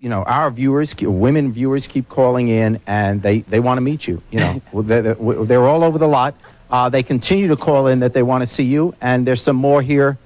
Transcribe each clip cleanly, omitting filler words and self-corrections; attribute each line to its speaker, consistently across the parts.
Speaker 1: Our viewers, women viewers, keep calling in, and they want to meet you. They're all over the lot. They continue to call in that they want to see you, and there's some more here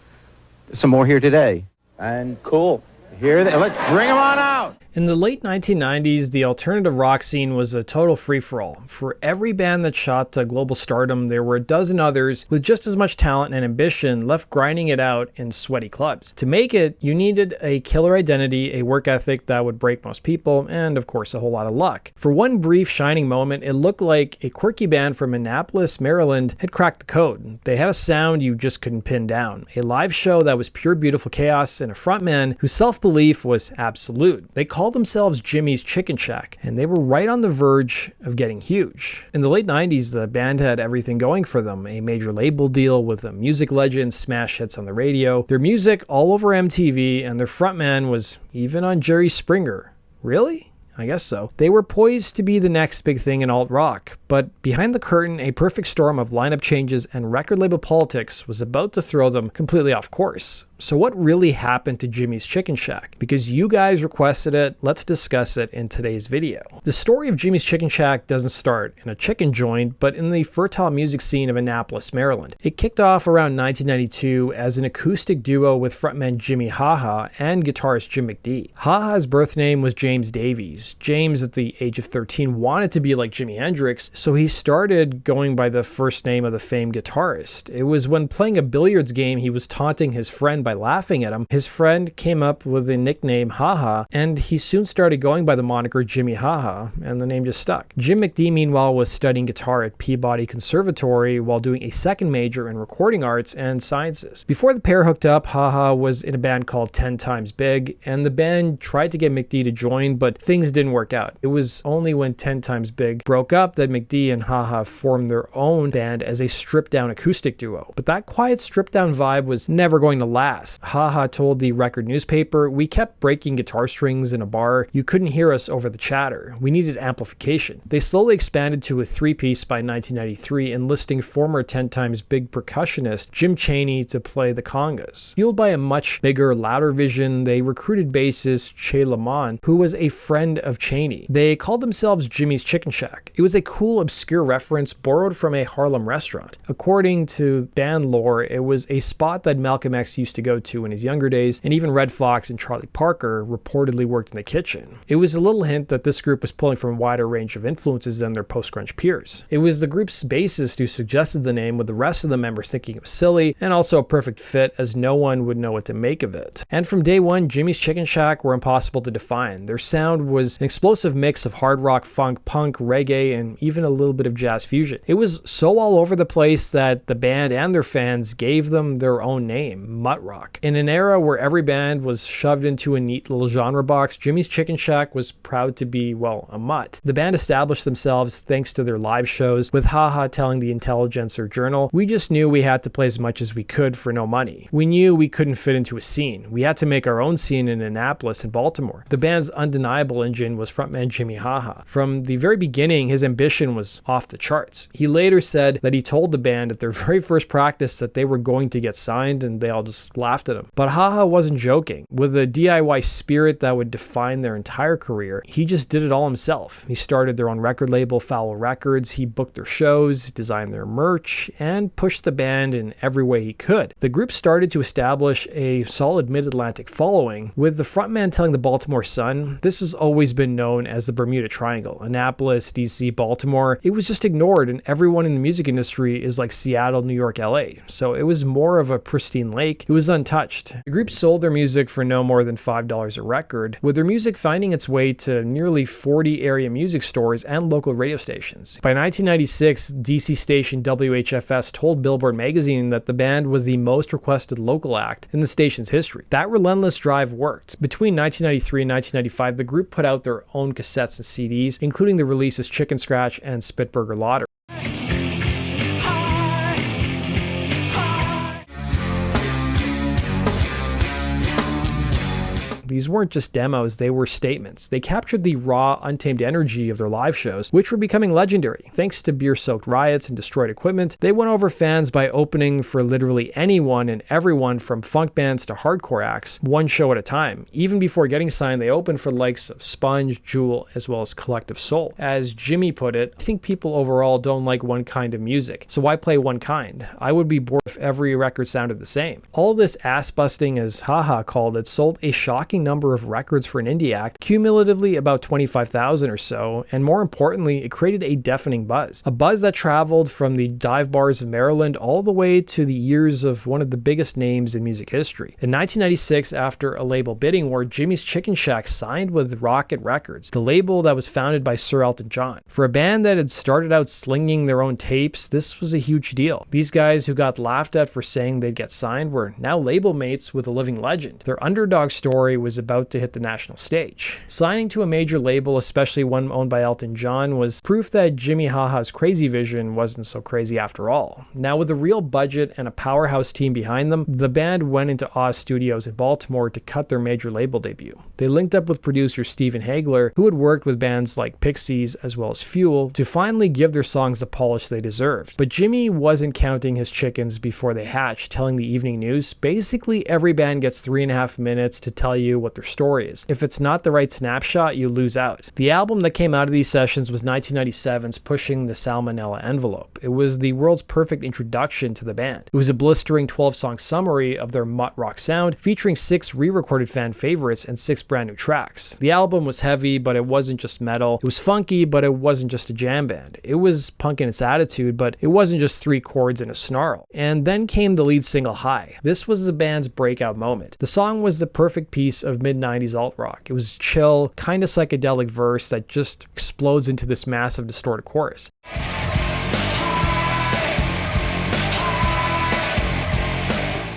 Speaker 1: today. And
Speaker 2: cool.
Speaker 1: Let's bring them on out.
Speaker 3: In the late 1990s, the alternative rock scene was a total free-for-all. For every band that shot to global stardom, there were a dozen others with just as much talent and ambition left grinding it out in sweaty clubs. To make it, you needed a killer identity, a work ethic that would break most people, and of course a whole lot of luck. For one brief shining moment, it looked like a quirky band from Annapolis, Maryland had cracked the code. They had a sound you just couldn't pin down, a live show that was pure beautiful chaos, and a frontman whose self-belief was absolute. They called themselves Jimmie's Chicken Shack, and they were right on the verge of getting huge. In the late 90s, the band had everything going for them: a major label deal with a music legend, smash hits on the radio, their music all over MTV, and their frontman was even on Jerry Springer. Really? I guess so. They were poised to be the next big thing in alt-rock, but behind the curtain, a perfect storm of lineup changes and record label politics was about to throw them completely off course. So what really happened to Jimmie's Chicken Shack? Because you guys requested it, let's discuss it in today's video. The story of Jimmie's Chicken Shack doesn't start in a chicken joint, but in the fertile music scene of Annapolis, Maryland. It kicked off around 1992 as an acoustic duo with frontman Jimmie Haha and guitarist Jim McD. Haha's birth name was James Davies. James, at the age of 13, wanted to be like Jimi Hendrix, so he started going by the first name of the famed guitarist. It was when playing a billiards game he was taunting his friend by laughing at him. His friend came up with the nickname Haha, and he soon started going by the moniker Jimmie Haha, and the name just stuck. Jim McD, meanwhile, was studying guitar at Peabody Conservatory while doing a second major in recording arts and sciences. Before the pair hooked up, Haha was in a band called 10 Times Big, and the band tried to get McD to join, but things didn't work out. It was only when 10 Times Big broke up that McD and Haha formed their own band as a stripped-down acoustic duo. But that quiet stripped-down vibe was never going to last. Haha told the record newspaper, "We kept breaking guitar strings in a bar. You couldn't hear us over the chatter. We needed amplification." They slowly expanded to a three-piece by 1993, enlisting former 10 Times Big percussionist Jim Chaney to play the congas. Fueled by a much bigger, louder vision, they recruited bassist Che Lamont, who was a friend of Chaney. They called themselves Jimmie's Chicken Shack. It was a cool, obscure reference borrowed from a Harlem restaurant. According to band lore, it was a spot that Malcolm X used to go to in his younger days, and even Red Fox and Charlie Parker reportedly worked in the kitchen. It was a little hint that this group was pulling from a wider range of influences than their post-grunge peers. It was the group's bassist who suggested the name, with the rest of the members thinking it was silly, and also a perfect fit as no one would know what to make of it. And from day one, Jimmie's Chicken Shack were impossible to define. Their sound was an explosive mix of hard rock, funk, punk, reggae, and even a little bit of jazz fusion. It was so all over the place that the band and their fans gave them their own name, mutrock. In an era where every band was shoved into a neat little genre box, Jimmie's Chicken Shack was proud to be, well, a mutt. The band established themselves thanks to their live shows, with Haha telling the Intelligencer Journal, "We just knew we had to play as much as we could for no money. We knew we couldn't fit into a scene. We had to make our own scene in Annapolis and Baltimore." The band's undeniable engine was frontman Jimmie Haha. From the very beginning, his ambition was off the charts. He later said that he told the band at their very first practice that they were going to get signed, and they all just laughed at him. But Haha wasn't joking. With a DIY spirit that would define their entire career, he just did it all himself. He started their own record label, Foul Records. He booked their shows, designed their merch, and pushed the band in every way he could. The group started to establish a solid mid-Atlantic following, with the frontman telling the Baltimore Sun, "This has always been known as the Bermuda Triangle. Annapolis, DC, Baltimore. It was just ignored, and everyone in the music industry is like Seattle, New York, LA. So it was more of a pristine lake. It was untouched." The group sold their music for no more than $5 a record, with their music finding its way to nearly 40 area music stores and local radio stations. By 1996, DC station WHFS told Billboard magazine that the band was the most requested local act in the station's history. That relentless drive worked. Between 1993 and 1995, the group put out their own cassettes and CDs, including the releases Chicken Scratch and Spitburger Lottery. These weren't just demos, they were statements. They captured the raw, untamed energy of their live shows, which were becoming legendary. Thanks to beer-soaked riots and destroyed equipment, they won over fans by opening for literally anyone and everyone from funk bands to hardcore acts, one show at a time. Even before getting signed, they opened for the likes of Sponge, Jewel, as well as Collective Soul. As Jimmie put it, I think people overall don't like one kind of music, so why play one kind? I would be bored if every record sounded the same. All this ass-busting, as Haha called it, sold a shocking number of records for an indie act, cumulatively about 25,000 or so, and more importantly, it created a deafening buzz. A buzz that traveled from the dive bars of Maryland all the way to the ears of one of the biggest names in music history. In 1996, after a label bidding war, Jimmie's Chicken Shack signed with Rocket Records, the label that was founded by Sir Elton John. For a band that had started out slinging their own tapes, this was a huge deal. These guys who got laughed at for saying they'd get signed were now label mates with a living legend. Their underdog story was about to hit the national stage. Signing to a major label, especially one owned by Elton John, was proof that Jimmie Haha's crazy vision wasn't so crazy after all. Now, with a real budget and a powerhouse team behind them, the band went into Oz Studios in Baltimore to cut their major label debut. They linked up with producer Steven Hagler, who had worked with bands like Pixies as well as Fuel, to finally give their songs the polish they deserved. But Jimmie wasn't counting his chickens before they hatched, telling the Evening News, basically every band gets 3.5 minutes to tell you what their story is. If it's not the right snapshot, you lose out. The album that came out of these sessions was 1997's Pushing the Salmonella Envelope. It was the world's perfect introduction to the band. It was a blistering 12-song summary of their mutrock sound, featuring 6 re-recorded fan favorites and 6 brand new tracks. The album was heavy, but it wasn't just metal. It was funky, but it wasn't just a jam band. It was punk in its attitude, but it wasn't just 3 chords and a snarl. And then came the lead single, High. This was the band's breakout moment. The song was the perfect piece of mid-90s alt-rock. It was chill, kind of psychedelic verse that just explodes into this massive distorted chorus.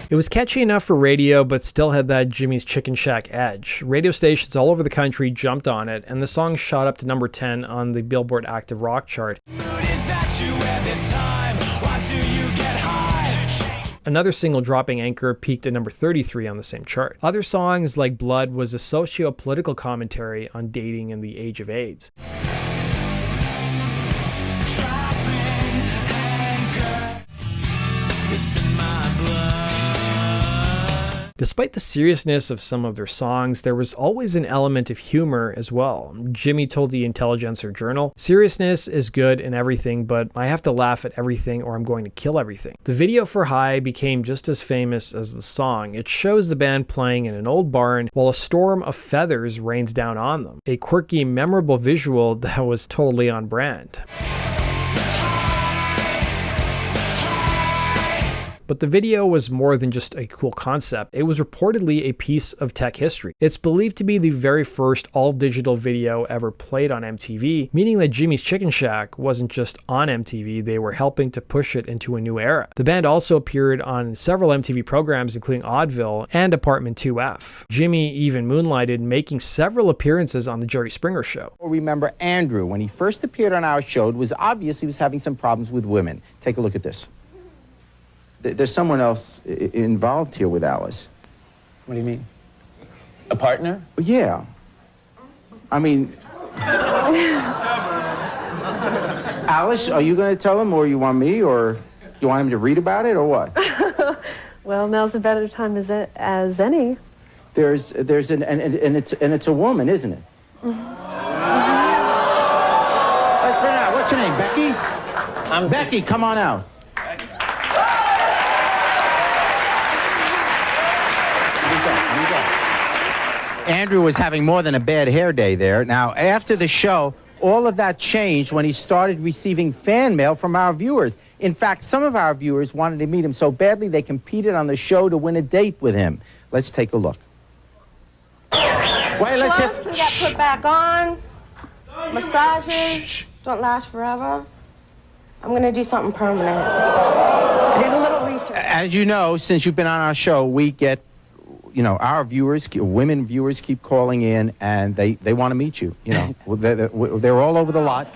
Speaker 3: It was catchy enough for radio, but still had that Jimmie's Chicken Shack edge. Radio stations all over the country jumped on it, and the song shot up to number 10 on the Billboard Active Rock chart. Another single, Dropping Anchor, peaked at number 33 on the same chart. Other songs, like Blood, was a socio-political commentary on dating in the age of AIDS. Despite the seriousness of some of their songs, there was always an element of humor as well. Jimmie told the Intelligencer Journal, "Seriousness is good and everything, but I have to laugh at everything or I'm going to kill everything." The video for High became just as famous as the song. It shows the band playing in an old barn while a storm of feathers rains down on them. A quirky, memorable visual that was totally on brand. But the video was more than just a cool concept. It was reportedly a piece of tech history. It's believed to be the very first all-digital video ever played on MTV, meaning that Jimmie's Chicken Shack wasn't just on MTV, they were helping to push it into a new era. The band also appeared on several MTV programs, including Oddville and Apartment 2F. Jimmie even moonlighted, making several appearances on The Jerry Springer Show.
Speaker 1: Remember Andrew, when he first appeared on our show, it was obvious he was having some problems with women. Take a look at this. There's someone else involved here with Alice.
Speaker 2: What do you mean? A partner?
Speaker 1: Yeah. I mean... Alice, are you going to tell him, or you want me, or you want him to read about it, or what?
Speaker 4: Well, now's a better time as any.
Speaker 1: There's and it's a woman, isn't it? Let's bring it out. What's your name, Becky?
Speaker 2: I'm
Speaker 1: Becky, come on out. Andrew was having more than a bad hair day there. Now, after the show, all of that changed when he started receiving fan mail from our viewers. In fact, some of our viewers wanted to meet him so badly they competed on the show to win a date with him. Let's take a look. Wait, let's
Speaker 5: Gloves can get put back on. Massages don't last forever. I'm going to do something permanent. I did a little research.
Speaker 1: As you know, since you've been on our show, we get, you know, our viewers, women viewers keep calling in, and they want to meet you. You know, they're all over the lot.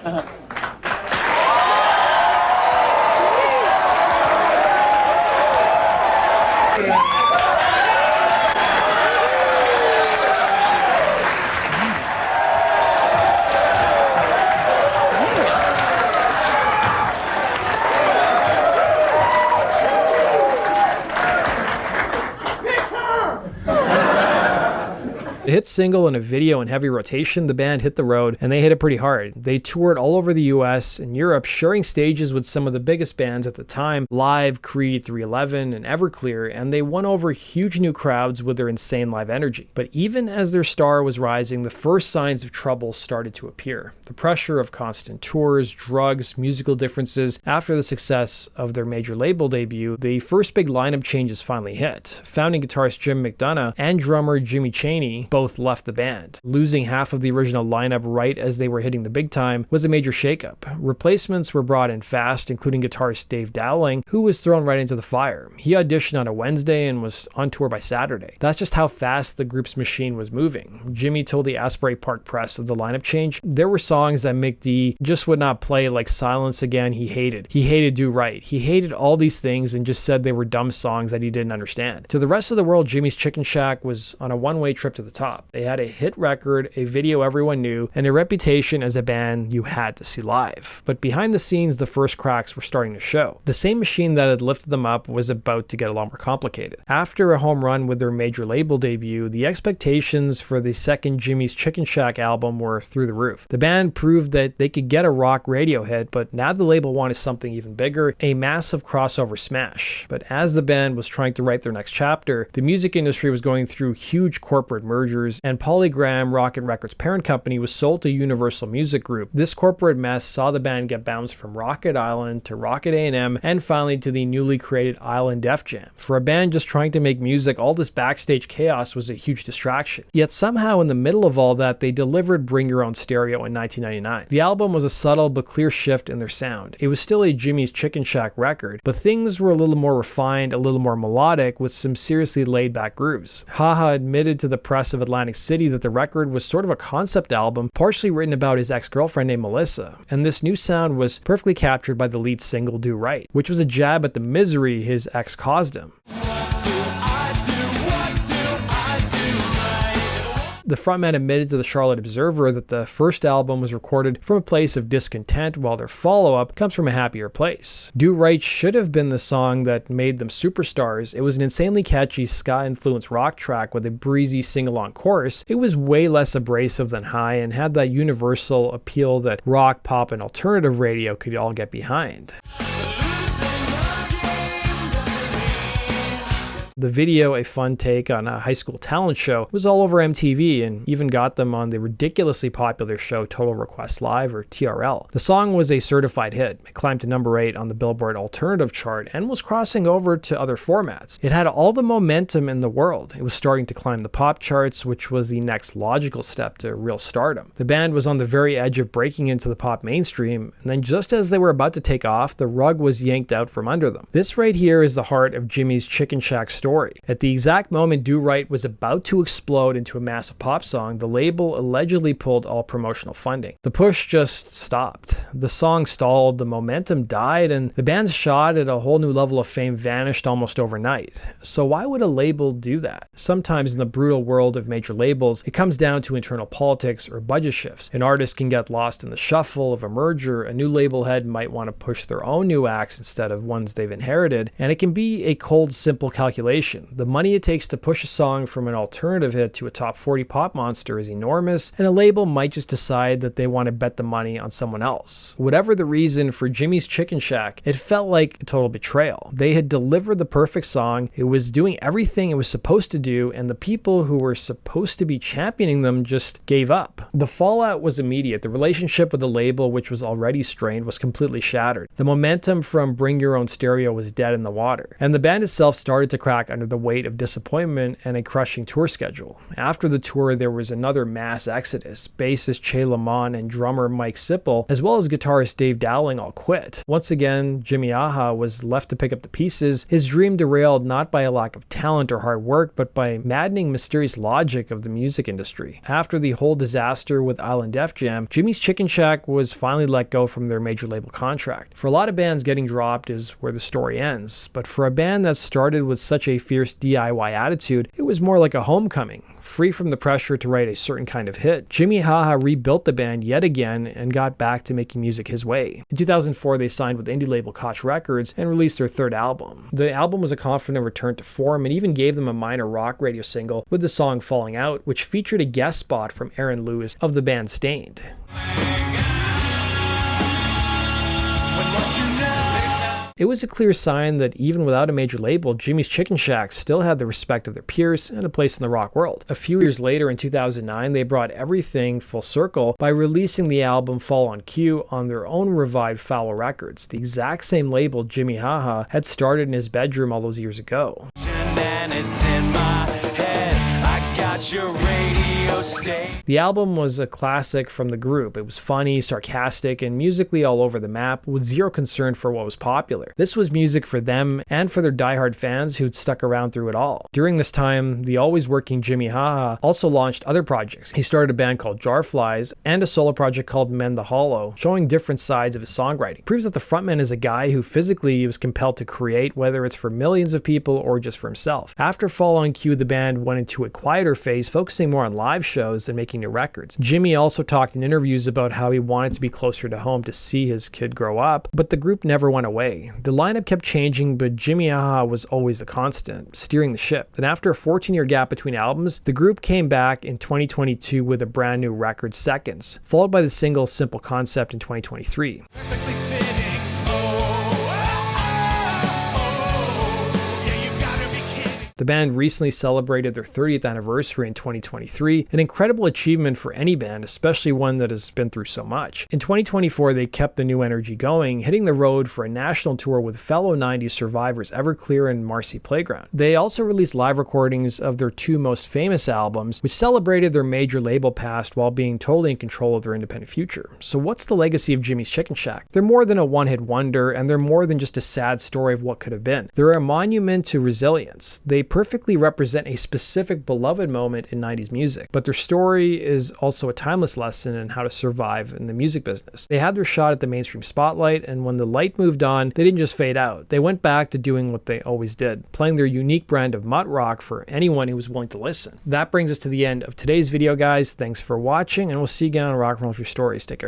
Speaker 3: A hit single and a video in heavy rotation, the band hit the road, and they hit it pretty hard. They toured all over the US and Europe, sharing stages with some of the biggest bands at the time, Live, Creed, 311, and Everclear, and they won over huge new crowds with their insane live energy. But even as their star was rising, the first signs of trouble started to appear. The pressure of constant tours, drugs, musical differences. After the success of their major label debut, the first big lineup changes finally hit. Founding guitarist Jim McDonough and drummer Jimmie both left the band. Losing half of the original lineup right as they were hitting the big time was a major shakeup. Replacements were brought in fast, including guitarist Dave Dowling, who was thrown right into the fire. He auditioned on a Wednesday and was on tour by Saturday. That's just how fast the group's machine was moving. Jimmie told the Asbury Park Press of the lineup change, "There were songs that Mick D just would not play, like Silence Again he hated. He hated Do Right. He hated all these things and just said they were dumb songs that he didn't understand." To the rest of the world, Jimmie's Chicken Shack was on a one-way trip to the top. They had a hit record, a video everyone knew, and a reputation as a band you had to see live. But behind the scenes, the first cracks were starting to show. The same machine that had lifted them up was about to get a lot more complicated. After a home run with their major label debut, the expectations for the second Jimmie's Chicken Shack album were through the roof. The band proved that they could get a rock radio hit, but now the label wanted something even bigger, a massive crossover smash. But as the band was trying to write their next chapter, the music industry was going through huge corporate mergers, and Polygram, Rocket Records' parent company, was sold to Universal Music Group. This corporate mess saw the band get bounced from Rocket Island to Rocket A&M, and finally to the newly created Island Def Jam. For a band just trying to make music, all this backstage chaos was a huge distraction. Yet somehow in the middle of all that, they delivered Bring Your Own Stereo in 1999. The album was a subtle but clear shift in their sound. It was still a Jimmie's Chicken Shack record, but things were a little more refined, a little more melodic, with some seriously laid-back grooves. Haha admitted to the press of Atlantic City that the record was sort of a concept album, partially written about his ex-girlfriend named Melissa, and this new sound was perfectly captured by the lead single Do Right, which was a jab at the misery his ex caused him. The frontman admitted to the Charlotte Observer that the first album was recorded from a place of discontent, while their follow-up comes from a happier place. Do Right should have been the song that made them superstars. It was an insanely catchy ska-influenced rock track with a breezy sing-along chorus. It was way less abrasive than High and had that universal appeal that rock, pop, and alternative radio could all get behind. The video, a fun take on a high school talent show, was all over MTV and even got them on the ridiculously popular show Total Request Live, or TRL. The song was a certified hit. It climbed to number 8 on the Billboard Alternative chart and was crossing over to other formats. It had all the momentum in the world. It was starting to climb the pop charts, which was the next logical step to real stardom. The band was on the very edge of breaking into the pop mainstream, and then just as they were about to take off, the rug was yanked out from under them. This right here is the heart of Jimmie's Chicken Shack story. At the exact moment Do Right was about to explode into a massive pop song, the label allegedly pulled all promotional funding. The push just stopped. The song stalled, the momentum died, and the band's shot at a whole new level of fame vanished almost overnight. So why would a label do that? Sometimes in the brutal world of major labels, it comes down to internal politics or budget shifts. An artist can get lost in the shuffle of a merger, a new label head might want to push their own new acts instead of ones they've inherited, and it can be a cold, simple calculation. The money it takes to push a song from an alternative hit to a top 40 pop monster is enormous, and a label might just decide that they want to bet the money on someone else. Whatever the reason for Jimmie's Chicken Shack, it felt like a total betrayal. They had delivered the perfect song, it was doing everything it was supposed to do, and the people who were supposed to be championing them just gave up. The fallout was immediate. The relationship with the label, which was already strained, was completely shattered. The momentum from Bring Your Own Stereo was dead in the water, and the band itself started to crack under the weight of disappointment and a crushing tour schedule. After the tour, there was another mass exodus. Bassist Che Lamont and drummer Mike Sipple, as well as guitarist Dave Dowling, all quit. Once again, Jimmie was left to pick up the pieces, his dream derailed not by a lack of talent or hard work, but by maddening, mysterious logic of the music industry. After the whole disaster with Island Def Jam, Jimmie's Chicken Shack was finally let go from their major label contract. For a lot of bands, getting dropped is where the story ends, but for a band that started with such a fierce DIY attitude, it was more like a homecoming, free from the pressure to write a certain kind of hit. Jimmie Haha rebuilt the band yet again and got back to making music his way. In 2004, they signed with indie label Koch Records and released their third album. The album was a confident return to form and even gave them a minor rock radio single with the song Falling Out, which featured a guest spot from Aaron Lewis of the band Stained. It was a clear sign that even without a major label, Jimmie's Chicken Shack still had the respect of their peers and a place in the rock world. A few years later, in 2009, they brought everything full circle by releasing the album Fall on Cue on their own revived Foul Records, the exact same label Jimmie Haha had started in his bedroom all those years ago. The album was a classic from the group. It was funny, sarcastic, and musically all over the map, with zero concern for what was popular. This was music for them and for their diehard fans who'd stuck around through it all. During this time, the always working Jimmie Haha also launched other projects. He started a band called Jarflies and a solo project called Mend the Hollow, showing different sides of his songwriting. It proves that the frontman is a guy who physically was compelled to create, whether it's for millions of people or just for himself. After Fall on Cue, the band went into a quieter phase, focusing more on live shows than making new records. Jimmie also talked in interviews about how he wanted to be closer to home to see his kid grow up, but the group never went away. The lineup kept changing, but Jimmie Haha was always the constant, steering the ship. Then after a 14-year gap between albums, the group came back in 2022 with a brand new record, Seconds, followed by the single Simple Concept in 2023. The band recently celebrated their 30th anniversary in 2023, an incredible achievement for any band, especially one that has been through so much. In 2024, they kept the new energy going, hitting the road for a national tour with fellow 90s survivors Everclear and Marcy Playground. They also released live recordings of their two most famous albums, which celebrated their major label past while being totally in control of their independent future. So what's the legacy of Jimmie's Chicken Shack? They're more than a one-hit wonder, and they're more than just a sad story of what could have been. They're a monument to resilience. They perfectly represent a specific beloved moment in 90s music, but their story is also a timeless lesson in how to survive in the music business. They had their shot at the mainstream spotlight, and when the light moved on, they didn't just fade out. They went back to doing what they always did, playing their unique brand of mutrock for anyone who was willing to listen. That brings us to the end of today's video, guys. Thanks for watching, and we'll see you again on Rock and Roll True Stories. Take care.